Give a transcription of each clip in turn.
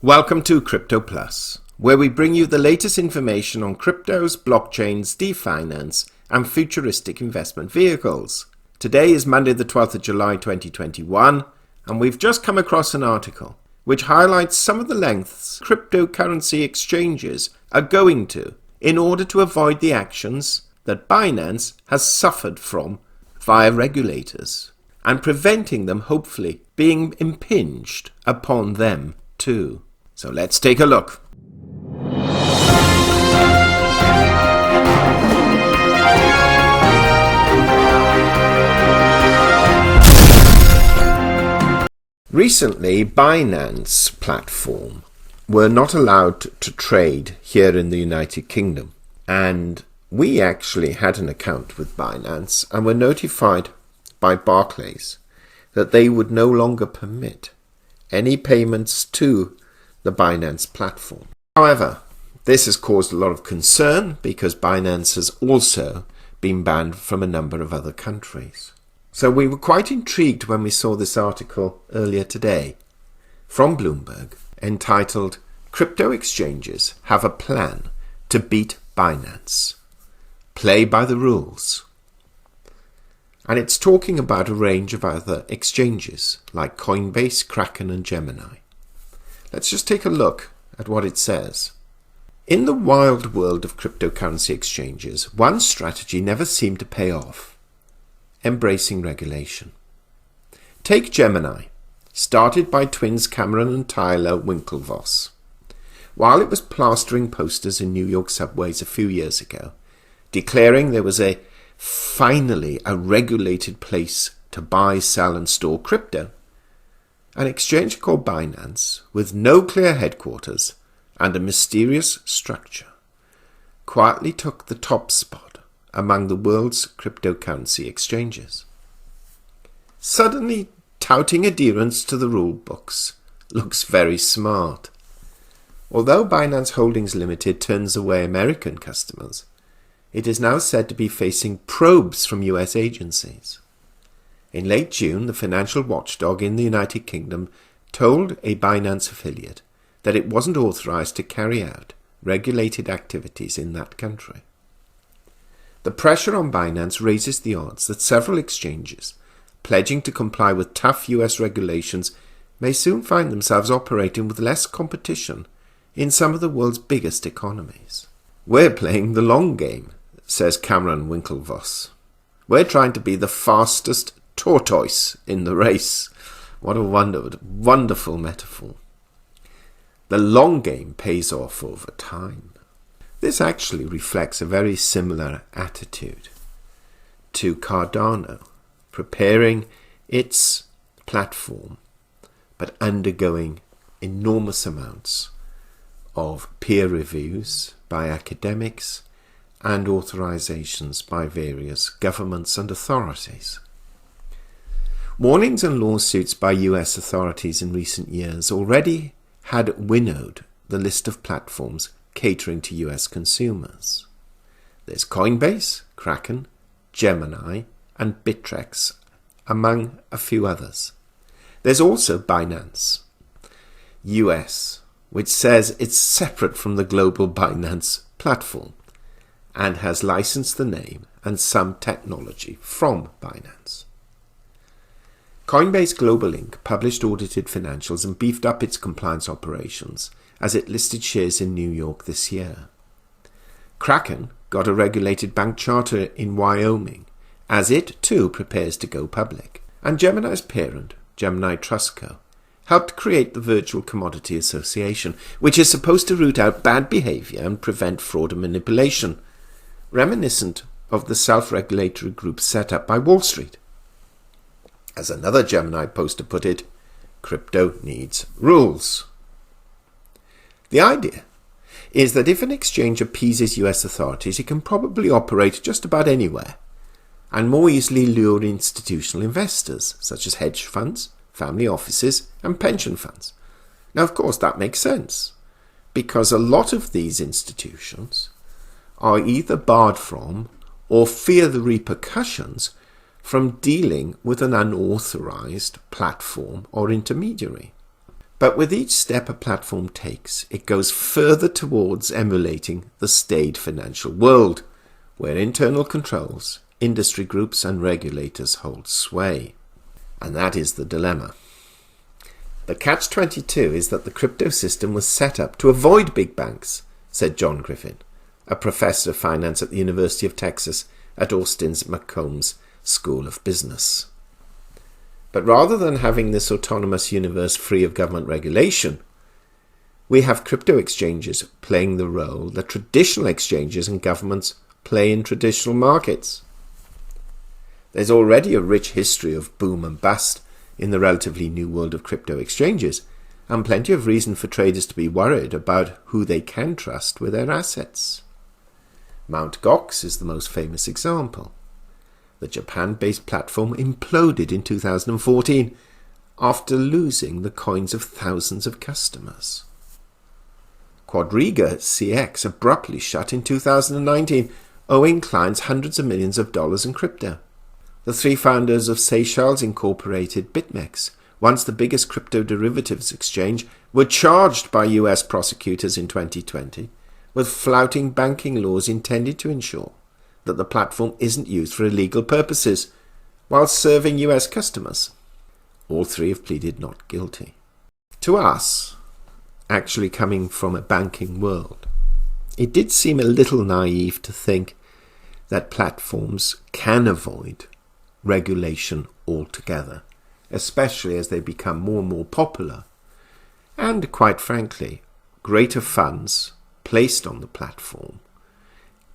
Welcome to Crypto Plus, where we bring you the latest information on cryptos, blockchains, finance, and futuristic investment vehicles. Today is Monday the 12th of July 2021, and we've just come across an article which highlights some of the lengths cryptocurrency exchanges are going to in order to avoid the actions that Binance has suffered from via regulators, and preventing them hopefully being impinged upon them too. So let's take a look. Recently, Binance platform were not allowed to trade here in the United Kingdom, and we actually had an account with Binance and were notified by Barclays that they would no longer permit any payments to the Binance platform. However, this has caused a lot of concern because Binance has also been banned from a number of other countries. So we were quite intrigued when we saw this article earlier today from Bloomberg entitled "Crypto Exchanges Have a Plan to Beat Binance. Play by the Rules." And it's talking about a range of other exchanges like Coinbase, Kraken and Gemini. Let's just take a look at what it says. In the wild world of cryptocurrency exchanges, one strategy never seemed to pay off: embracing regulation. Take Gemini, started by twins Cameron and Tyler Winklevoss. While it was plastering posters in New York subways a few years ago, declaring there was finally a regulated place to buy, sell and store crypto, an exchange called Binance, with no clear headquarters and a mysterious structure, quietly took the top spot among the world's cryptocurrency exchanges. Suddenly touting adherence to the rule books looks very smart. Although Binance Holdings Limited turns away American customers, it is now said to be facing probes from US agencies. In late June, the financial watchdog in the United Kingdom told a Binance affiliate that it wasn't authorized to carry out regulated activities in that country. The pressure on Binance raises the odds that several exchanges, pledging to comply with tough US regulations, may soon find themselves operating with less competition in some of the world's biggest economies. "We're playing the long game," says Cameron Winklevoss. "We're trying to be the fastest tortoise in the race." What a wonderful metaphor. The long game pays off over time. This actually reflects a very similar attitude to Cardano, preparing its platform but undergoing enormous amounts of peer reviews by academics and authorizations by various governments and authorities. Warnings and lawsuits by US authorities in recent years already had winnowed the list of platforms catering to US consumers. There's Coinbase, Kraken, Gemini, and Bittrex, among a few others. There's also Binance US, which says it's separate from the global Binance platform and has licensed the name and some technology from Binance. Coinbase Global Inc. published audited financials and beefed up its compliance operations as it listed shares in New York this year. Kraken got a regulated bank charter in Wyoming as it too prepares to go public. And Gemini's parent, Gemini Trust Co., helped create the Virtual Commodity Association, which is supposed to root out bad behavior and prevent fraud and manipulation, reminiscent of the self-regulatory group set up by Wall Street. As another Gemini poster put it, crypto needs rules. The idea is that if an exchange appeases US authorities, it can probably operate just about anywhere and more easily lure institutional investors, such as hedge funds, family offices, and pension funds. Now, of course, that makes sense, because a lot of these institutions are either barred from or fear the repercussions from dealing with an unauthorized platform or intermediary. But with each step a platform takes, it goes further towards emulating the staid financial world, where internal controls, industry groups and regulators hold sway. And that is the dilemma. The catch-22 is that the crypto system was set up to avoid big banks, said John Griffin, a professor of finance at the University of Texas at Austin's McCombs School of Business. But rather than having this autonomous universe free of government regulation, we have crypto exchanges playing the role that traditional exchanges and governments play in traditional markets. There's already a rich history of boom and bust in the relatively new world of crypto exchanges, and plenty of reason for traders to be worried about who they can trust with their assets. Mt. Gox is the most famous example. The Japan-based platform imploded in 2014 after losing the coins of thousands of customers. Quadriga CX abruptly shut in 2019, owing clients hundreds of millions of dollars in crypto. The three founders of Seychelles incorporated BitMEX, once the biggest crypto derivatives exchange, were charged by US prosecutors in 2020 with flouting banking laws intended to ensure that the platform isn't used for illegal purposes while serving US customers. All three have pleaded not guilty. To us, actually coming from a banking world, it did seem a little naive to think that platforms can avoid regulation altogether, especially as they become more and more popular, and quite frankly, greater funds placed on the platform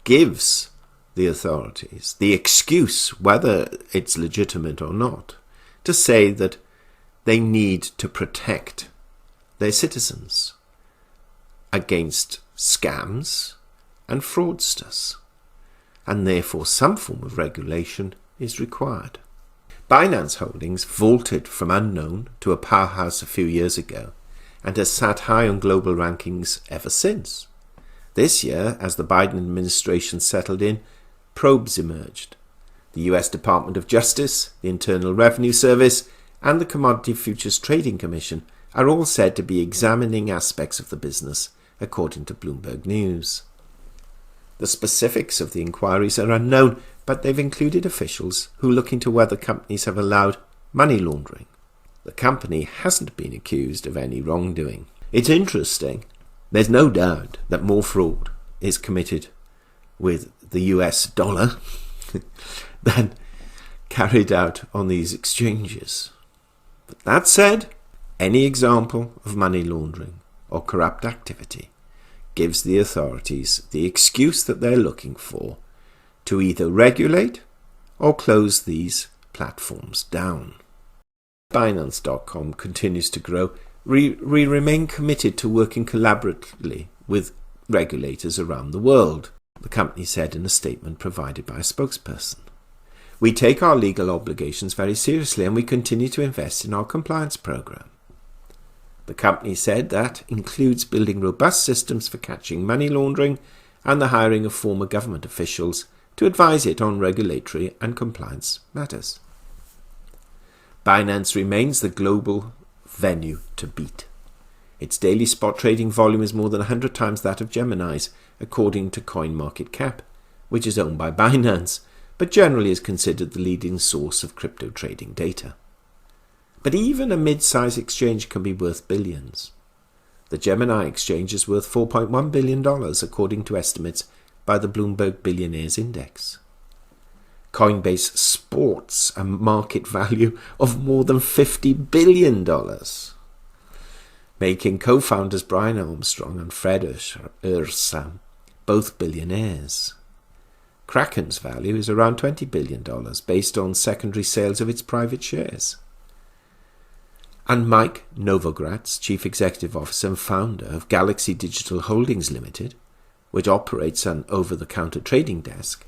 gives the authorities the excuse, whether it's legitimate or not, to say that they need to protect their citizens against scams and fraudsters, and therefore some form of regulation is required. Binance Holdings vaulted from unknown to a powerhouse a few years ago and has sat high on global rankings ever since. This year, as the Biden administration settled in, probes emerged. The US Department of Justice, the Internal Revenue Service, and the Commodity Futures Trading Commission are all said to be examining aspects of the business, according to Bloomberg News. The specifics of the inquiries are unknown, but they've included officials who look into whether companies have allowed money laundering. The company hasn't been accused of any wrongdoing. It's interesting. There's no doubt that more fraud is committed with the US dollar than carried out on these exchanges. But that said, any example of money laundering or corrupt activity gives the authorities the excuse that they're looking for to either regulate or close these platforms down. Binance.com continues to grow. We remain committed to working collaboratively with regulators around the world, the company said in a statement provided by a spokesperson. We take our legal obligations very seriously and we continue to invest in our compliance program. The company said that includes building robust systems for catching money laundering and the hiring of former government officials to advise it on regulatory and compliance matters. Binance remains the global venue to beat. Its daily spot trading volume is more than 100 times that of Gemini's, according to CoinMarketCap, which is owned by Binance, but generally is considered the leading source of crypto trading data. But even a mid-size exchange can be worth billions. The Gemini exchange is worth $4.1 billion, according to estimates by the Bloomberg Billionaires Index. Coinbase sports a market value of more than $50 billion, making co-founders Brian Armstrong and Fred Ursa both billionaires. Kraken's value is around $20 billion, based on secondary sales of its private shares. And Mike Novogratz, Chief Executive Officer and founder of Galaxy Digital Holdings Limited, which operates an over-the-counter trading desk,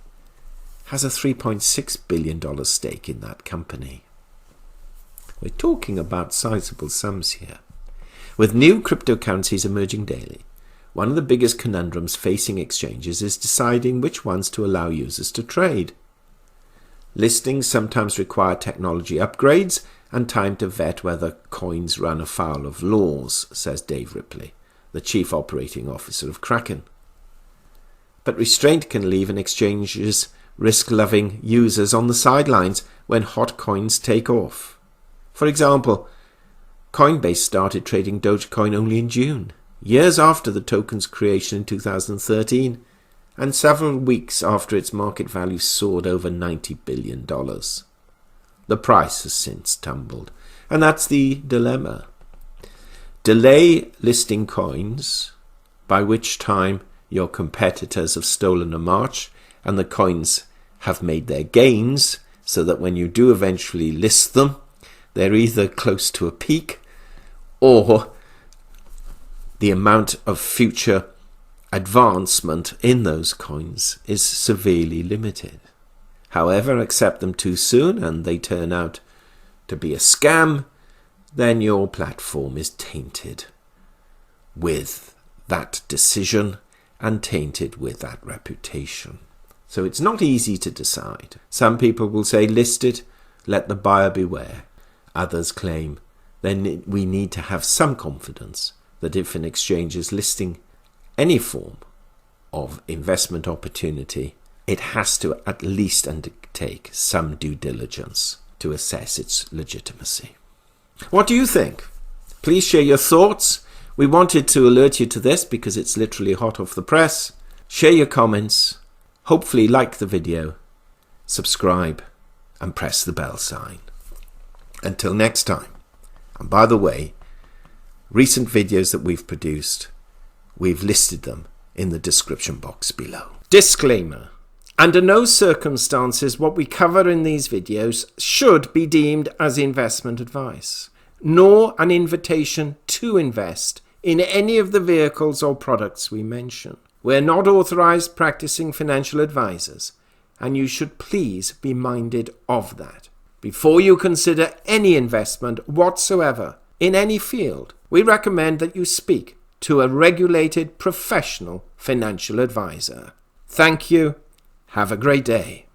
has a $3.6 billion stake in that company. We're talking about sizable sums here. With new cryptocurrencies emerging daily, one of the biggest conundrums facing exchanges is deciding which ones to allow users to trade. Listings sometimes require technology upgrades, and time to vet whether coins run afoul of laws, says Dave Ripley, the chief operating officer of Kraken. But restraint can leave an exchange's risk-loving users on the sidelines when hot coins take off. For example, Coinbase started trading Dogecoin only in June, years after the token's creation in 2013, and several weeks after its market value soared over $90 billion. The price has since tumbled, and that's the dilemma. Delay listing coins, by which time your competitors have stolen a march and the coins have made their gains, so that when you do eventually list them, they're either close to a peak or the amount of future advancement in those coins is severely limited. However, accept them too soon and they turn out to be a scam, then your platform is tainted with that decision and tainted with that reputation. So it's not easy to decide. Some people will say, list it, let the buyer beware. Others claim then we need to have some confidence that if an exchange is listing any form of investment opportunity, it has to at least undertake some due diligence to assess its legitimacy. What do you think? Please share your thoughts. We wanted to alert you to this because it's literally hot off the press. Share your comments. Hopefully like the video, subscribe, and press the bell sign. Until next time. And by the way, recent videos that we've produced, we've listed them in the description box below. Disclaimer. Under no circumstances what we cover in these videos should be deemed as investment advice, nor an invitation to invest in any of the vehicles or products we mention. We're not authorized practicing financial advisors, and you should please be minded of that. Before you consider any investment whatsoever in any field, we recommend that you speak to a regulated professional financial advisor. Thank you. Have a great day.